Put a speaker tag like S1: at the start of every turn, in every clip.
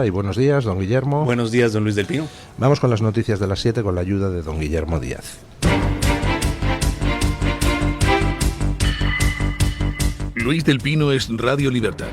S1: Y buenos días, don Guillermo.
S2: Buenos días, don Luis del Pino.
S1: Vamos con las noticias de las 7 con la ayuda de don Guillermo Díaz.
S3: Luis del Pino es Radio Libertad.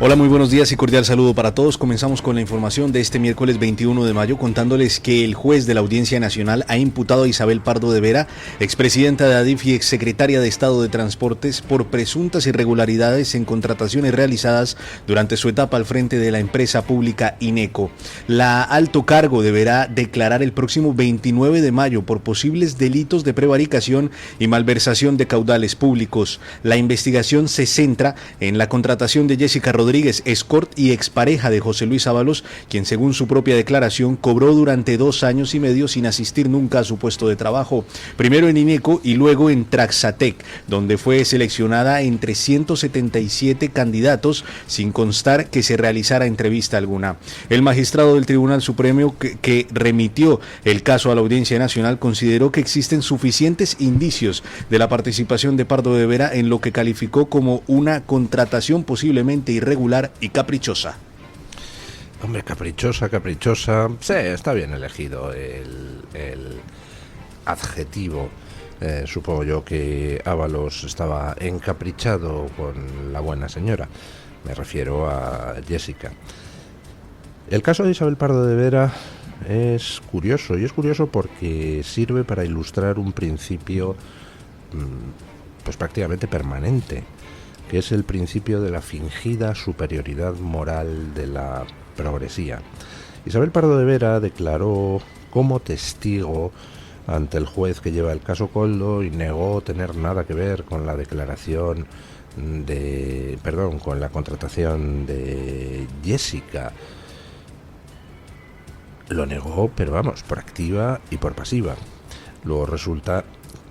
S2: Hola, muy buenos días y cordial saludo para todos. Comenzamos con la información de este miércoles 21 de mayo contándoles que el juez de la Audiencia Nacional ha imputado a Isabel Pardo de Vera, expresidenta de ADIF y exsecretaria de Estado de Transportes, por presuntas irregularidades en contrataciones realizadas durante su etapa al frente de la empresa pública INECO. La alto cargo deberá declarar el próximo 29 de mayo por posibles delitos de prevaricación y malversación de caudales públicos. La investigación se centra en la contratación de Jessica Rodríguez, escort y expareja de José Luis Ábalos, quien según su propia declaración cobró durante 2 años y medio sin asistir nunca a su puesto de trabajo, primero en INECO y luego en Traxatec, donde fue seleccionada entre 177 candidatos sin constar que se realizara entrevista alguna. El magistrado del Tribunal Supremo que remitió el caso a la Audiencia Nacional consideró que existen suficientes indicios de la participación de Pardo de Vera en lo que calificó como una contratación posiblemente irregular y caprichosa.
S1: Hombre, caprichosa. Sí, está bien elegido el adjetivo. Supongo yo que Ábalos estaba encaprichado con la buena señora. Me refiero a Jessica. El caso de Isabel Pardo de Vera es curioso, y es curioso porque sirve para ilustrar un principio pues prácticamente permanente, que es el principio de la fingida superioridad moral de la progresía. Isabel Pardo de Vera declaró como testigo ante el juez que lleva el caso Koldo y negó tener nada que ver con la declaración con la contratación de Jessica. Lo negó, pero vamos, por activa y por pasiva. Luego resulta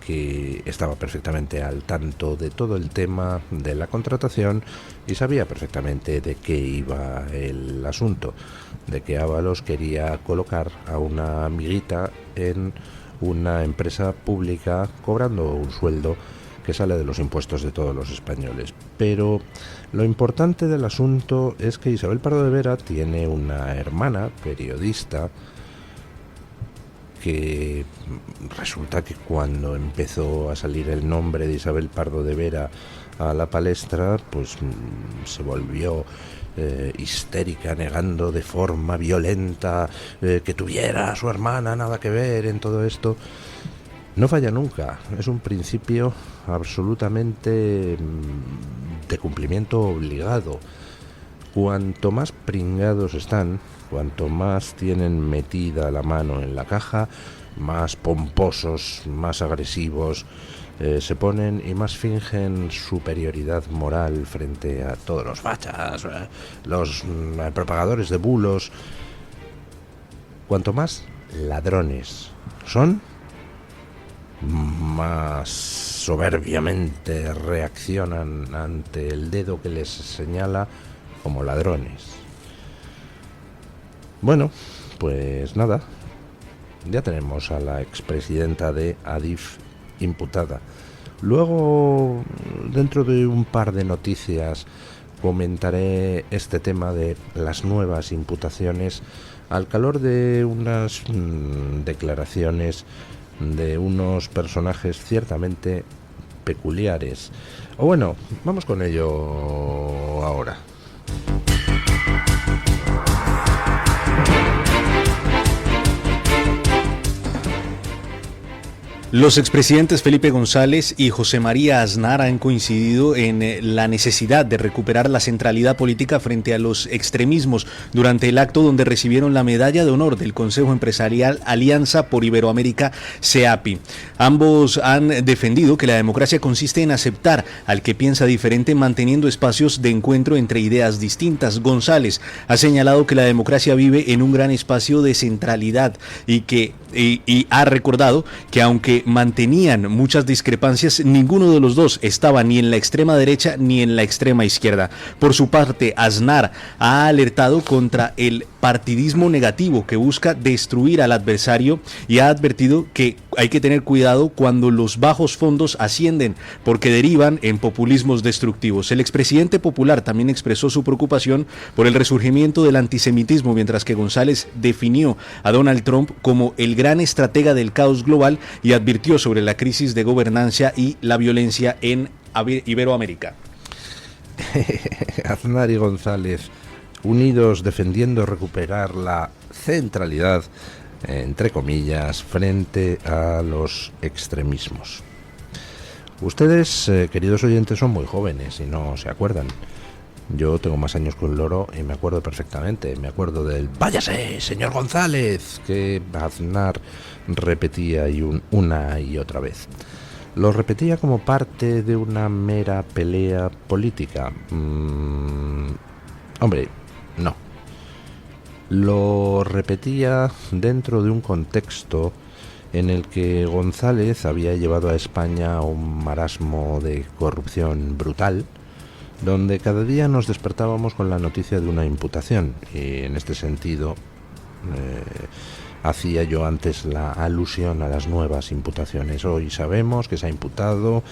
S1: que estaba perfectamente al tanto de todo el tema de la contratación y sabía perfectamente de qué iba el asunto, de que Ábalos quería colocar a una amiguita en una empresa pública cobrando un sueldo que sale de los impuestos de todos los españoles. Pero lo importante del asunto es que Isabel Pardo de Vera tiene una hermana periodista que resulta que cuando empezó a salir el nombre de Isabel Pardo de Vera a la palestra, pues se volvió histérica, negando de forma violenta que tuviera a su hermana nada que ver en todo esto. No falla nunca, es un principio absolutamente de cumplimiento obligado. Cuanto más pringados están, cuanto más tienen metida la mano en la caja, más pomposos, más agresivos se ponen y más fingen superioridad moral frente a todos los fachas, los propagadores de bulos. Cuanto más ladrones son, más soberbiamente reaccionan ante el dedo que les señala como ladrones. Bueno, pues nada, ya tenemos a la expresidenta de ADIF imputada. Luego, dentro de un par de noticias, comentaré este tema de las nuevas imputaciones al calor de unas declaraciones de unos personajes ciertamente peculiares. O bueno, vamos con ello ahora.
S2: Los expresidentes Felipe González y José María Aznar han coincidido en la necesidad de recuperar la centralidad política frente a los extremismos durante el acto donde recibieron la medalla de honor del Consejo Empresarial Alianza por Iberoamérica, CEAPI. Ambos han defendido que la democracia consiste en aceptar al que piensa diferente, manteniendo espacios de encuentro entre ideas distintas. González ha señalado que la democracia vive en un gran espacio de centralidad y ha recordado que aunque mantenían muchas discrepancias, ninguno de los dos estaba ni en la extrema derecha ni en la extrema izquierda. Por su parte, Aznar ha alertado contra el partidismo negativo que busca destruir al adversario y ha advertido que hay que tener cuidado cuando los bajos fondos ascienden porque derivan en populismos destructivos. El expresidente popular también expresó su preocupación por el resurgimiento del antisemitismo, mientras que González definió a Donald Trump como el gran estratega del caos global y advirtió sobre la crisis de gobernanza y la violencia en Iberoamérica.
S1: Aznar y González unidos defendiendo recuperar la centralidad, entre comillas, frente a los extremismos. Ustedes, queridos oyentes, son muy jóvenes y no se acuerdan. Yo tengo más años que un loro y me acuerdo perfectamente. Me acuerdo del "váyase, señor González", que Aznar repetía una y otra vez. Lo repetía como parte de una mera pelea política. Hombre, no. Lo repetía dentro de un contexto en el que González había llevado a España a un marasmo de corrupción brutal, donde cada día nos despertábamos con la noticia de una imputación. Y en este sentido hacía yo antes la alusión a las nuevas imputaciones. Hoy sabemos que se ha imputado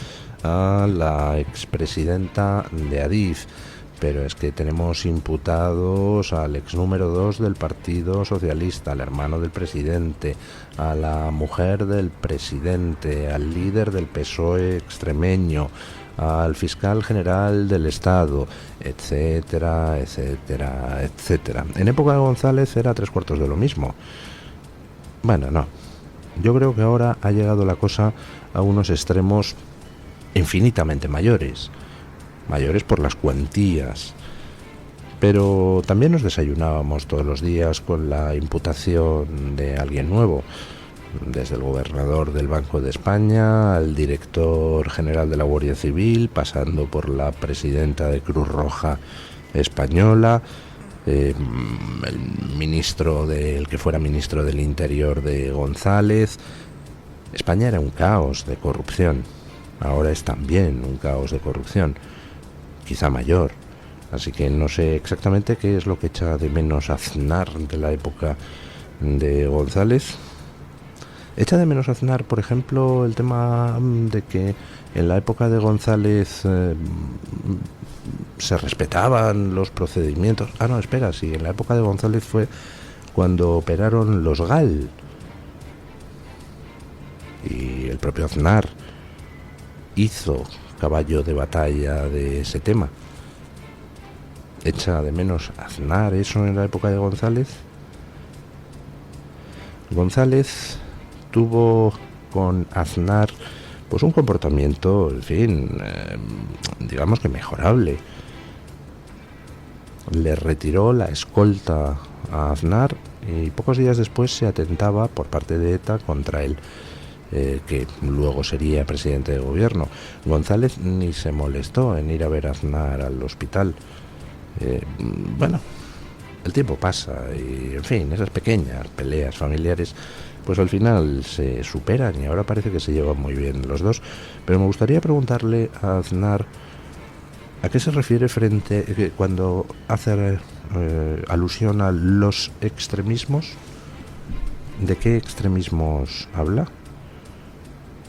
S1: a la expresidenta de Adif, pero es que tenemos imputados al ex número 2 del Partido Socialista, al hermano del presidente, a la mujer del presidente, al líder del PSOE extremeño, al fiscal general del Estado, etcétera, etcétera, etcétera. En época de González era 3/4 de lo mismo. Bueno, no. Yo creo que ahora ha llegado la cosa a unos extremos infinitamente mayores por las cuantías, pero también nos desayunábamos todos los días con la imputación de alguien nuevo, desde el gobernador del Banco de España al director general de la Guardia Civil, pasando por la presidenta de Cruz Roja española, el que fuera ministro del Interior de González. España era un caos de corrupción, ahora es también un caos de corrupción, quizá mayor. Así que no sé exactamente qué es lo que echa de menos Aznar de la época de González. Echa de menos Aznar, por ejemplo, el tema de que en la época de González se respetaban los procedimientos. No, espera, sí, en la época de González fue cuando operaron los GAL. Y el propio Aznar hizo caballo de batalla de ese tema. ¿Echa de menos Aznar eso en la época de González? González tuvo con Aznar pues un comportamiento, en fin, digamos que mejorable. Le retiró la escolta a Aznar y pocos días después se atentaba por parte de ETA contra él, que luego sería presidente de gobierno. González ni se molestó en ir a ver a Aznar al hospital. Bueno, el tiempo pasa y, en fin, esas pequeñas peleas familiares pues al final se superan y ahora parece que se llevan muy bien los dos. Pero me gustaría preguntarle a Aznar a qué se refiere cuando hace alusión a los extremismos. ¿De qué extremismos habla?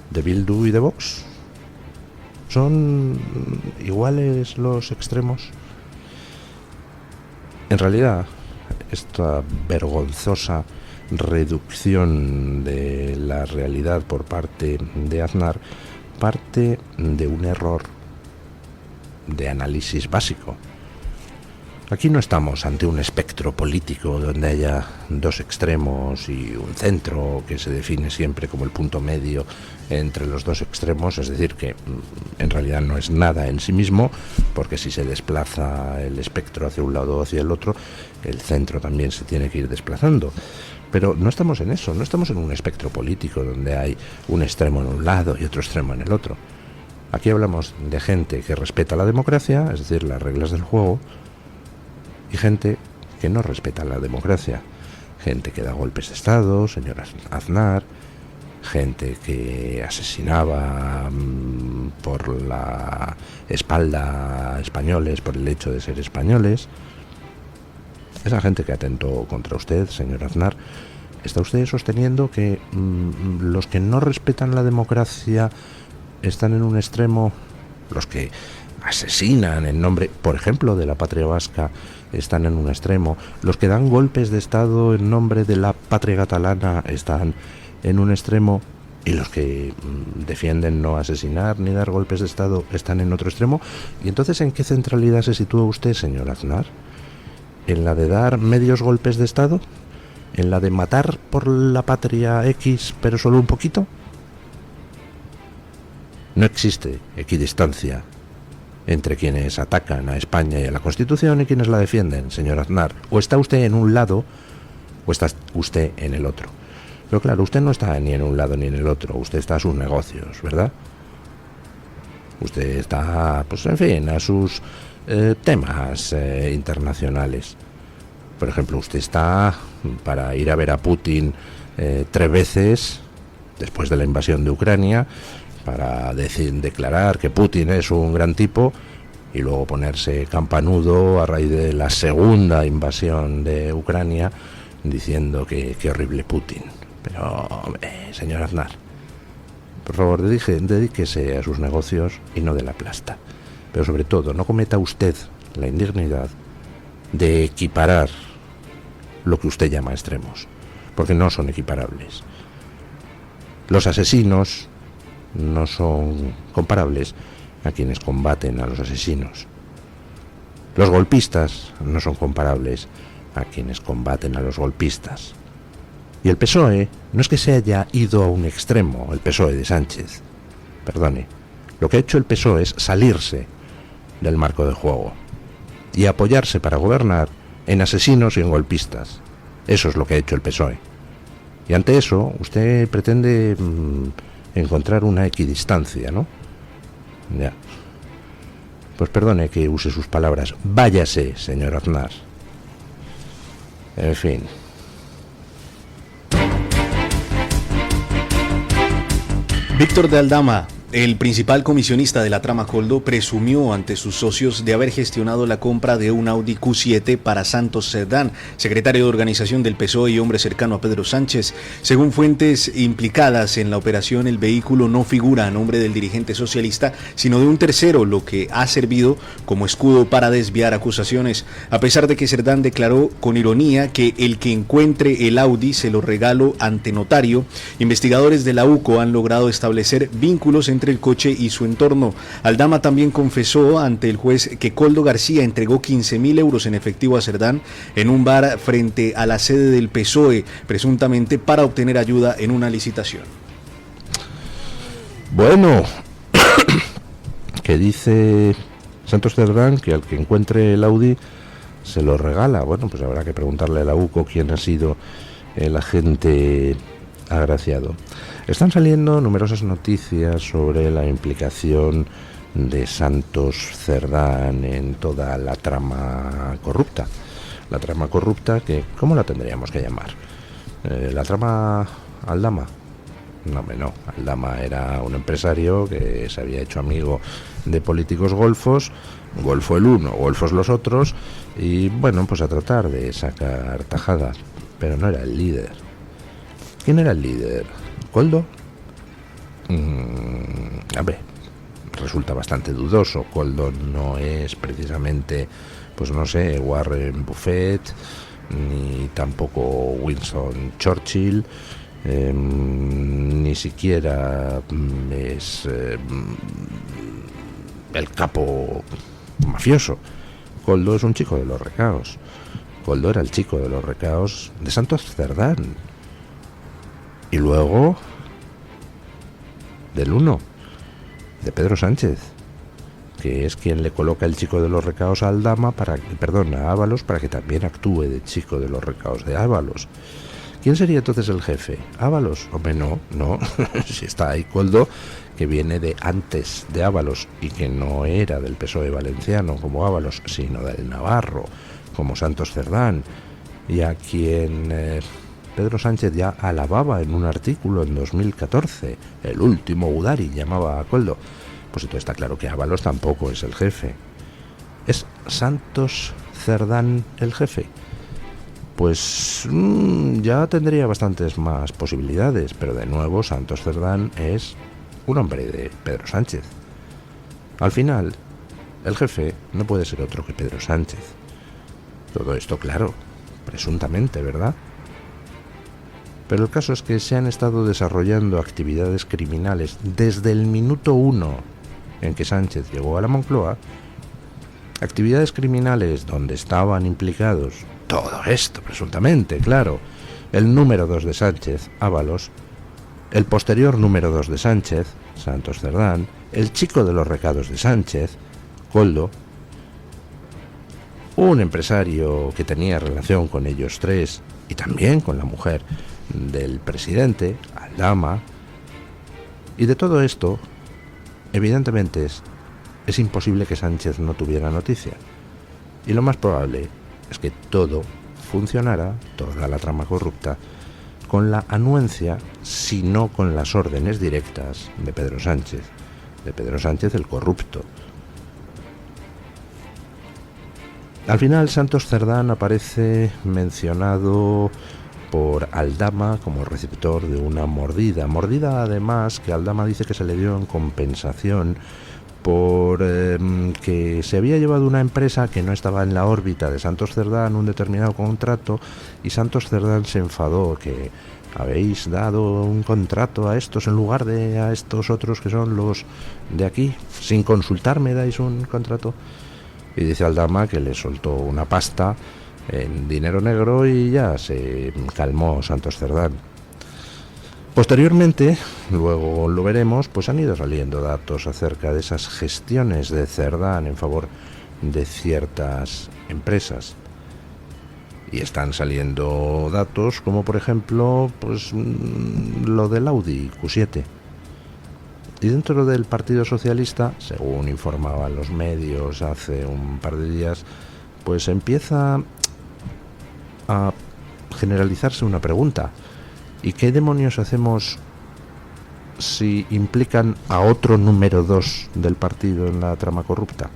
S1: ¿De Bildu y de Vox? ¿Son iguales los extremos? En realidad, esta vergonzosa reducción de la realidad por parte de Aznar parte de un error de análisis básico. Aquí no estamos ante un espectro político donde haya dos extremos y un centro que se define siempre como el punto medio entre los dos extremos, es decir, que en realidad no es nada en sí mismo, porque si se desplaza el espectro hacia un lado o hacia el otro, el centro también se tiene que ir desplazando. Pero no estamos en eso, no estamos en un espectro político donde hay un extremo en un lado y otro extremo en el otro. Aquí hablamos de gente que respeta la democracia, es decir, las reglas del juego, y gente que no respeta la democracia. Gente que da golpes de Estado, señor Aznar, gente que asesinaba por la espalda a españoles por el hecho de ser españoles. esa gente que atentó contra usted, señor Aznar, está usted sosteniendo que los que no respetan la democracia están en un extremo, los que asesinan en nombre, por ejemplo, de la patria vasca, están en un extremo, los que dan golpes de Estado en nombre de la patria catalana están en un extremo, y los que defienden no asesinar ni dar golpes de Estado están en otro extremo. ¿Y entonces en qué centralidad se sitúa usted, señor Aznar? ¿En la de dar medios golpes de Estado? ¿En la de matar por la patria X pero solo un poquito? No existe equidistancia entre quienes atacan a España y a la Constitución y quienes la defienden, señor Aznar. O está usted en un lado o está usted en el otro. Pero claro, usted no está ni en un lado ni en el otro, usted está a sus negocios, ¿verdad? Usted está, pues en fin, a sus temas internacionales. Por ejemplo, usted está para ir a ver a Putin 3 veces después de la invasión de Ucrania, para declarar que Putin es un gran tipo y luego ponerse campanudo a raíz de la segunda invasión de Ucrania diciendo que qué horrible Putin. Pero, señor Aznar, por favor, dedíquese a sus negocios y no de la plasta. Pero sobre todo, no cometa usted la indignidad de equiparar lo que usted llama extremos, porque no son equiparables. Los asesinos no son comparables a quienes combaten a los asesinos. Los golpistas no son comparables a quienes combaten a los golpistas. Y el PSOE no es que se haya ido a un extremo, el PSOE de Sánchez. Perdone, lo que ha hecho el PSOE es salirse del marco de juego y apoyarse para gobernar en asesinos y en golpistas. Eso es lo que ha hecho el PSOE. Y ante eso, usted pretende encontrar una equidistancia, ¿no? Ya. Pues perdone que use sus palabras. Váyase, señor Aznar. En fin.
S2: Víctor de Aldama, el principal comisionista de la trama Coldo, presumió ante sus socios de haber gestionado la compra de un Audi Q7 para Santos Cerdán, secretario de organización del PSOE y hombre cercano a Pedro Sánchez. Según fuentes implicadas en la operación, el vehículo no figura a nombre del dirigente socialista, sino de un tercero, lo que ha servido como escudo para desviar acusaciones. A pesar de que Cerdán declaró con ironía que el que encuentre el Audi se lo regalo ante notario, investigadores de la UCO han logrado establecer vínculos entre el coche y su entorno. Aldama también confesó ante el juez que Coldo García entregó 15.000 euros en efectivo a Cerdán en un bar frente a la sede del PSOE, presuntamente para obtener ayuda en una licitación.
S1: Bueno, que dice Santos Cerdán que al que encuentre el Audi se lo regala. Bueno, pues habrá que preguntarle a la UCO quién ha sido el agente agraciado. Están saliendo numerosas noticias sobre la implicación de Santos Cerdán en toda la trama corrupta. La trama corrupta que, ¿cómo la tendríamos que llamar? ¿La trama Aldama? No. Aldama era un empresario que se había hecho amigo de políticos golfos, golfo el uno, golfos los otros, y bueno, pues a tratar de sacar tajadas. Pero no era el líder. ¿Quién era el líder? ¿Coldo? Hombre, resulta bastante dudoso. Coldo no es precisamente, pues no sé, Warren Buffett, ni tampoco Winston Churchill, ni siquiera es el capo mafioso. Coldo es un chico de los recaos. Coldo era el chico de los recaos de Santos Cerdán. Y luego del uno, de Pedro Sánchez, que es quien le coloca el chico de los recaos a Aldama a Ábalos para que también actúe de chico de los recaos de Ábalos. ¿Quién sería entonces el jefe? ¿Ábalos? Hombre, no. Si está ahí Coldo, que viene de antes de Ábalos y que no era del PSOE valenciano como Ábalos, sino del Navarro, como Santos Cerdán, y a quien Pedro Sánchez ya alababa en un artículo en 2014, el último Udari llamaba a Coldo. Pues entonces está claro que Ábalos tampoco es el jefe. ¿Es Santos Cerdán el jefe? pues ya tendría bastantes más posibilidades, pero de nuevo Santos Cerdán es un hombre de Pedro Sánchez. Al final, el jefe no puede ser otro que Pedro Sánchez. Todo esto, claro, presuntamente, ¿verdad? Pero el caso es que se han estado desarrollando actividades criminales desde el minuto 1 en que Sánchez llegó a la Moncloa, actividades criminales donde estaban implicados, todo esto presuntamente, claro, el número 2 de Sánchez, Ábalos, el posterior número 2 de Sánchez, Santos Cerdán, el chico de los recados de Sánchez, Koldo, un empresario que tenía relación con ellos tres y también con la mujer del presidente, Aldama, y de todo esto, evidentemente es imposible que Sánchez no tuviera noticia. Y lo más probable es que todo funcionara, toda la trama corrupta, con la anuencia, si no con las órdenes directas de Pedro Sánchez el corrupto. Al final, Santos Cerdán aparece mencionado por Aldama como receptor de una mordida además que Aldama dice que se le dio en compensación por que se había llevado una empresa que no estaba en la órbita de Santos Cerdán un determinado contrato, y Santos Cerdán se enfadó, que habéis dado un contrato a estos en lugar de a estos otros que son los de aquí, sin consultarme dais un contrato. Y dice Aldama que le soltó una pasta en dinero negro y ya se calmó Santos Cerdán. Posteriormente, luego lo veremos, pues han ido saliendo datos acerca de esas gestiones de Cerdán en favor de ciertas empresas. Y están saliendo datos como, por ejemplo, pues lo del Audi Q7. Y dentro del Partido Socialista, según informaban los medios hace un par de días, pues empieza a generalizarse una pregunta. ¿Y qué demonios hacemos si implican a otro número 2 del partido en la trama corrupta?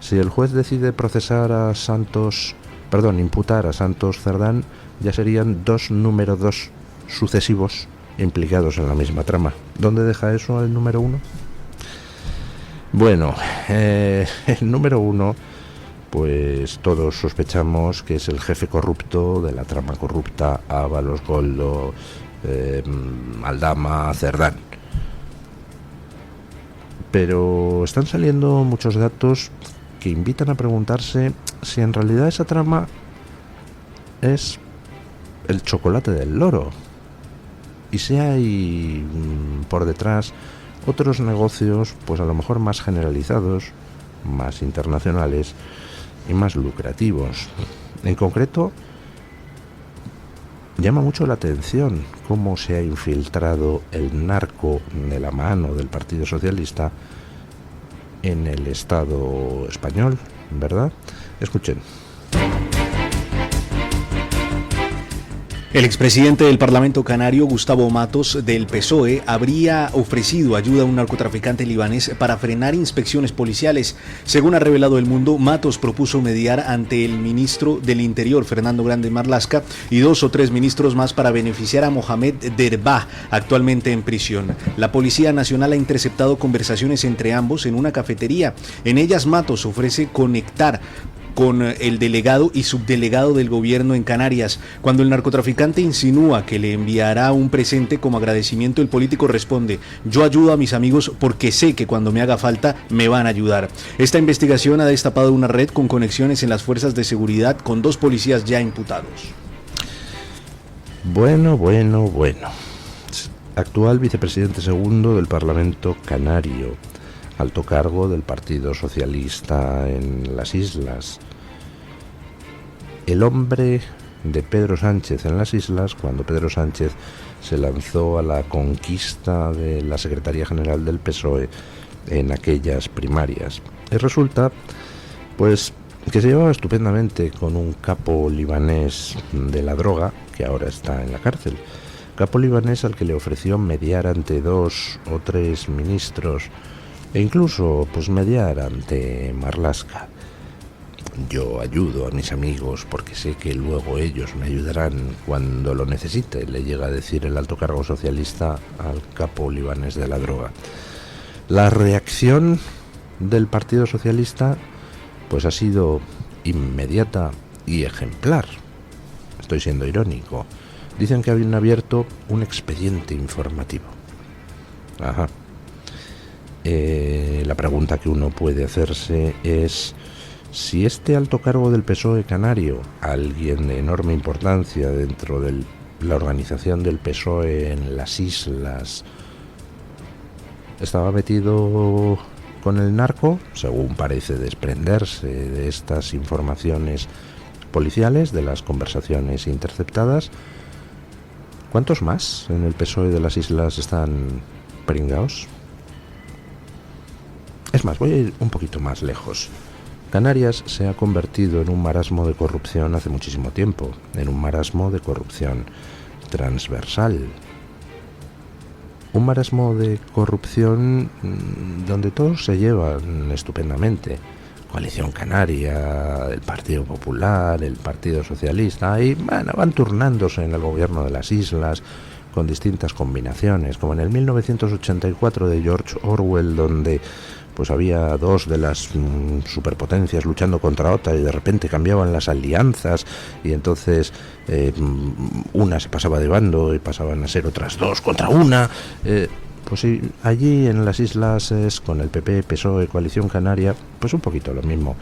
S1: Si el juez decide imputar a Santos Cerdán, ya serían dos número 2 sucesivos implicados en la misma trama. ¿Dónde deja eso el número 1? Bueno, el número 1, pues todos sospechamos que es el jefe corrupto de la trama corrupta, Ábalos, Koldo, Aldama, Cerdán. Pero están saliendo muchos datos que invitan a preguntarse si en realidad esa trama es el chocolate del loro, y si hay por detrás otros negocios, pues a lo mejor más generalizados, más internacionales y más lucrativos. En concreto, llama mucho la atención cómo se ha infiltrado el narco de la mano del Partido Socialista en el Estado español, ¿verdad? Escuchen.
S2: El expresidente del Parlamento Canario, Gustavo Matos, del PSOE, habría ofrecido ayuda a un narcotraficante libanés para frenar inspecciones policiales. Según ha revelado El Mundo, Matos propuso mediar ante el ministro del Interior, Fernando Grande Marlaska, y 2 o 3 ministros más para beneficiar a Mohamed Derbah, actualmente en prisión. La Policía Nacional ha interceptado conversaciones entre ambos en una cafetería. En ellas, Matos ofrece conectar con el delegado y subdelegado del gobierno en Canarias. Cuando el narcotraficante insinúa que le enviará un presente como agradecimiento, el político responde: yo ayudo a mis amigos porque sé que cuando me haga falta me van a ayudar. Esta investigación ha destapado una red con conexiones en las fuerzas de seguridad con 2 policías ya imputados.
S1: Bueno. Actual vicepresidente segundo del Parlamento Canario, alto cargo del Partido Socialista en las islas. El hombre de Pedro Sánchez en las islas cuando Pedro Sánchez se lanzó a la conquista de la Secretaría General del PSOE en aquellas primarias. Y resulta, pues, que se llevaba estupendamente con un capo libanés de la droga, que ahora está en la cárcel. Capo libanés al que le ofreció mediar ante 2 o 3 ministros, e incluso pues mediar ante Marlaska. Yo ayudo a mis amigos porque sé que luego ellos me ayudarán cuando lo necesite, le llega a decir el alto cargo socialista al capo libanés de la droga. La reacción del Partido Socialista pues ha sido inmediata y ejemplar. Estoy siendo irónico. Dicen que habían abierto un expediente informativo. Ajá. La pregunta que uno puede hacerse es si este alto cargo del PSOE canario, alguien de enorme importancia dentro de la organización del PSOE en las islas, estaba metido con el narco, según parece desprenderse de estas informaciones policiales, de las conversaciones interceptadas. ¿Cuántos más en el PSOE de las islas están pringaos? Es más, voy a ir un poquito más lejos. Canarias se ha convertido en un marasmo de corrupción hace muchísimo tiempo, en un marasmo de corrupción transversal. Un marasmo de corrupción donde todos se llevan estupendamente. Coalición Canaria, el Partido Popular, el Partido Socialista, y bueno, van turnándose en el gobierno de las islas con distintas combinaciones, como en el 1984 de George Orwell, donde pues había dos de las superpotencias luchando contra otra y de repente cambiaban las alianzas y entonces una se pasaba de bando y pasaban a ser otras dos contra una. Pues sí, allí en las islas es con el PP, PSOE, Coalición Canaria, pues un poquito lo mismo.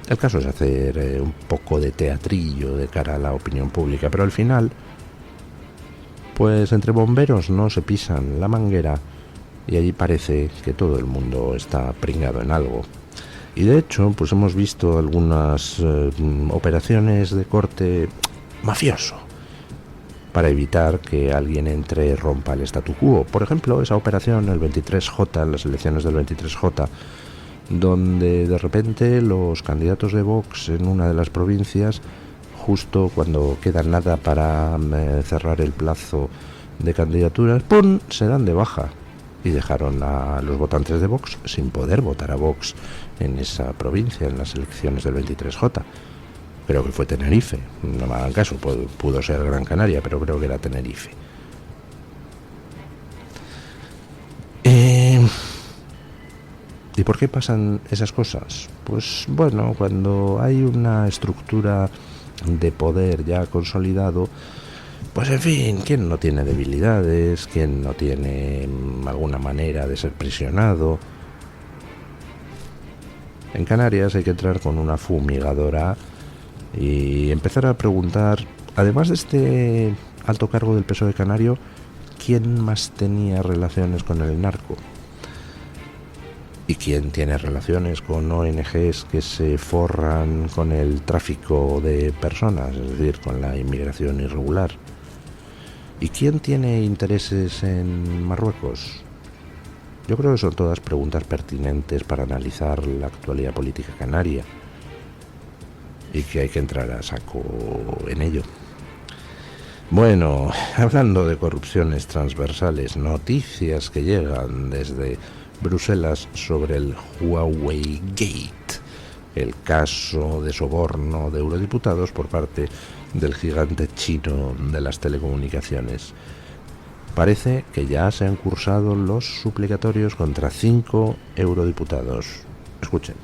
S1: El caso es hacer un poco de teatrillo de cara a la opinión pública, pero al final, pues entre bomberos no se pisan la manguera y allí parece que todo el mundo está pringado en algo. Y de hecho, pues hemos visto algunas operaciones de corte mafioso para evitar que alguien entre y rompa el statu quo. Por ejemplo, esa operación, el 23J, las elecciones del 23J, donde de repente los candidatos de Vox en una de las provincias, justo cuando queda nada para cerrar el plazo de candidaturas, ¡pum!, se dan de baja y dejaron a los votantes de Vox sin poder votar a Vox en esa provincia, en las elecciones del 23J. Creo que fue Tenerife, no me hagan caso, pudo ser Gran Canaria, pero creo que era Tenerife. ¿Y por qué pasan esas cosas? Pues bueno, cuando hay una estructura de poder ya consolidado, pues en fin, ¿quién no tiene debilidades? ¿Quién no tiene alguna manera de ser prisionado? En Canarias hay que entrar con una fumigadora y empezar a preguntar, además de este alto cargo del PSOE canario, ¿quién más tenía relaciones con el narco? ¿Y quién tiene relaciones con ONGs que se forran con el tráfico de personas, es decir, con la inmigración irregular? ¿Y quién tiene intereses en Marruecos? Yo creo que son todas preguntas pertinentes para analizar la actualidad política canaria y que hay que entrar a saco en ello. Bueno, hablando de corrupciones transversales, noticias que llegan desde Bruselas sobre el Huawei Gate, el caso de soborno de eurodiputados por parte del gigante chino de las telecomunicaciones. Parece que ya se han cursado los suplicatorios contra 5 eurodiputados. Escuchen.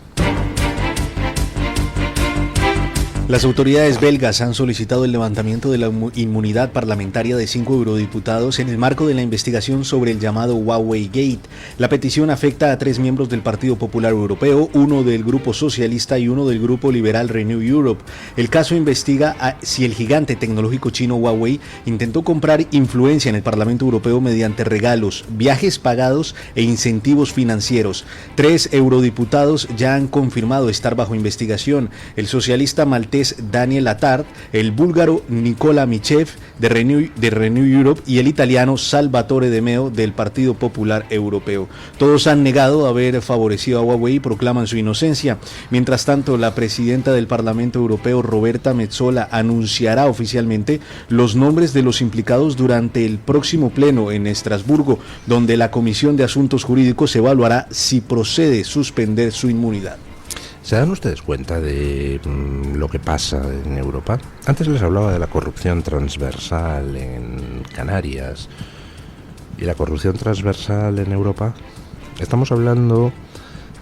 S2: Las autoridades belgas han solicitado el levantamiento de la inmunidad parlamentaria de 5 eurodiputados en el marco de la investigación sobre el llamado Huawei Gate. La petición afecta a 3 miembros del Partido Popular Europeo, 1 del Grupo Socialista y 1 del Grupo Liberal Renew Europe. El caso investiga si el gigante tecnológico chino Huawei intentó comprar influencia en el Parlamento Europeo mediante regalos, viajes pagados e incentivos financieros. 3 eurodiputados ya han confirmado estar bajo investigación: el socialista maltés Daniel Attard, el búlgaro Nicola Michev de Renew Europe y el italiano Salvatore De Meo del Partido Popular Europeo. Todos han negado haber favorecido a Huawei y proclaman su inocencia. Mientras tanto, la presidenta del Parlamento Europeo, Roberta Metsola, anunciará oficialmente los nombres de los implicados durante el próximo pleno en Estrasburgo, donde la Comisión de Asuntos Jurídicos evaluará si procede suspender su inmunidad.
S1: ¿Se dan ustedes cuenta de lo que pasa en Europa? Antes les hablaba de la corrupción transversal en Canarias. ¿Y la corrupción transversal en Europa? Estamos hablando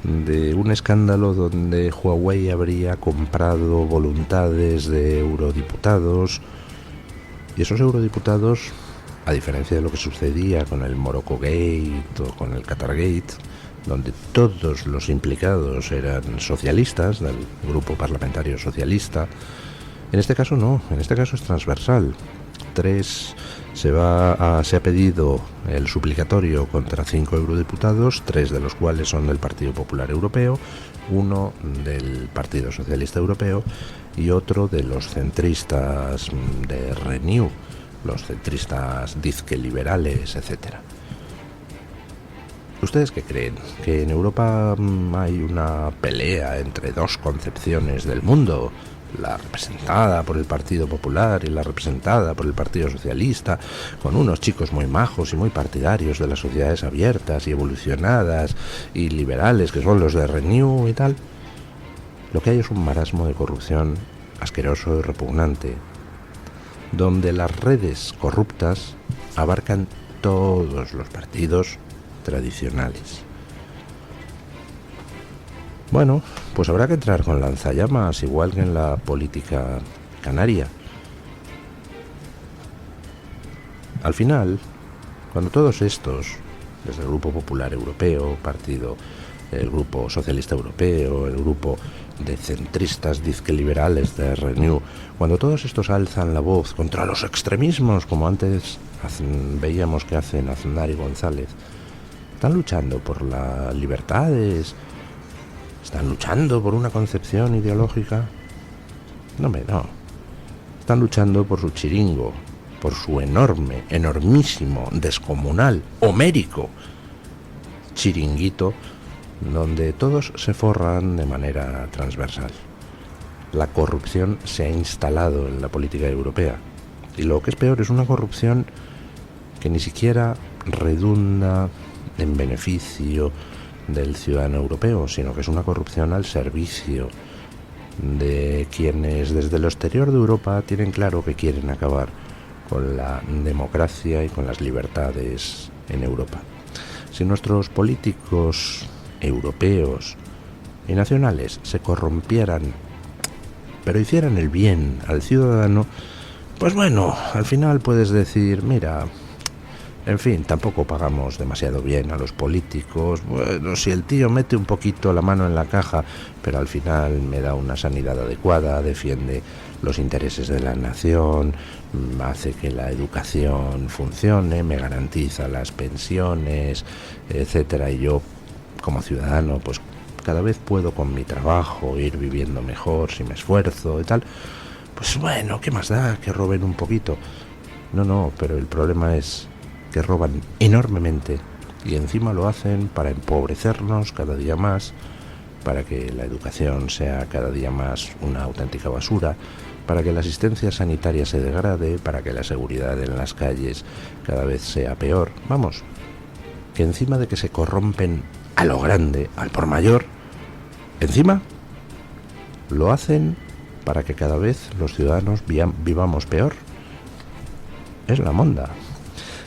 S1: de un escándalo donde Huawei habría comprado voluntades de eurodiputados, y esos eurodiputados, a diferencia de lo que sucedía con el Morocco Gate o con el Qatar Gate, donde todos los implicados eran socialistas, del grupo parlamentario socialista, en este caso no, en este caso es transversal. Se ha pedido el suplicatorio contra 5 eurodiputados, 3 de los cuales son del Partido Popular Europeo, 1 del Partido Socialista Europeo y otro de los centristas de Renew, los centristas dizque liberales, etcétera. ¿Ustedes qué creen? ¿Que en Europa hay una pelea entre dos concepciones del mundo? La representada por el Partido Popular y la representada por el Partido Socialista, con unos chicos muy majos y muy partidarios de las sociedades abiertas y evolucionadas y liberales, que son los de Renew y tal. Lo que hay es un marasmo de corrupción asqueroso y repugnante, donde las redes corruptas abarcan todos los partidos tradicionales. Bueno, pues habrá que entrar con lanzallamas, igual que en la política canaria. Al final, cuando todos estos, desde el Grupo Popular Europeo, el Grupo Socialista Europeo, el grupo de centristas dizque liberales de Renew, cuando todos estos alzan la voz contra los extremismos, como antes veíamos que hacen Aznar y González, están luchando por las libertades, están luchando por una concepción ideológica. No. Están luchando por su chiringo, por su enormísimo, descomunal, homérico chiringuito, donde todos se forran de manera transversal. La corrupción se ha instalado en la política europea. Y lo que es peor, es una corrupción que ni siquiera redunda en beneficio del ciudadano europeo, sino que es una corrupción al servicio de quienes desde el exterior de Europa tienen claro que quieren acabar con la democracia y con las libertades en Europa. Si nuestros políticos europeos y nacionales se corrompieran, pero hicieran el bien al ciudadano, pues bueno, al final puedes decir, mira, en fin, tampoco pagamos demasiado bien a los políticos. Bueno, si el tío mete un poquito la mano en la caja, pero al final me da una sanidad adecuada, defiende los intereses de la nación, hace que la educación funcione, me garantiza las pensiones, etcétera, y yo, como ciudadano, pues cada vez puedo con mi trabajo ir viviendo mejor si me esfuerzo y tal. Pues bueno, ¿qué más da que roben un poquito? No, pero el problema es que roban enormemente y encima lo hacen para empobrecernos cada día más, para que la educación sea cada día más una auténtica basura, para que la asistencia sanitaria se degrade, para que la seguridad en las calles cada vez sea peor. Vamos, que encima de que se corrompen a lo grande, al por mayor, encima lo hacen para que cada vez los ciudadanos vivamos peor. Es la monda.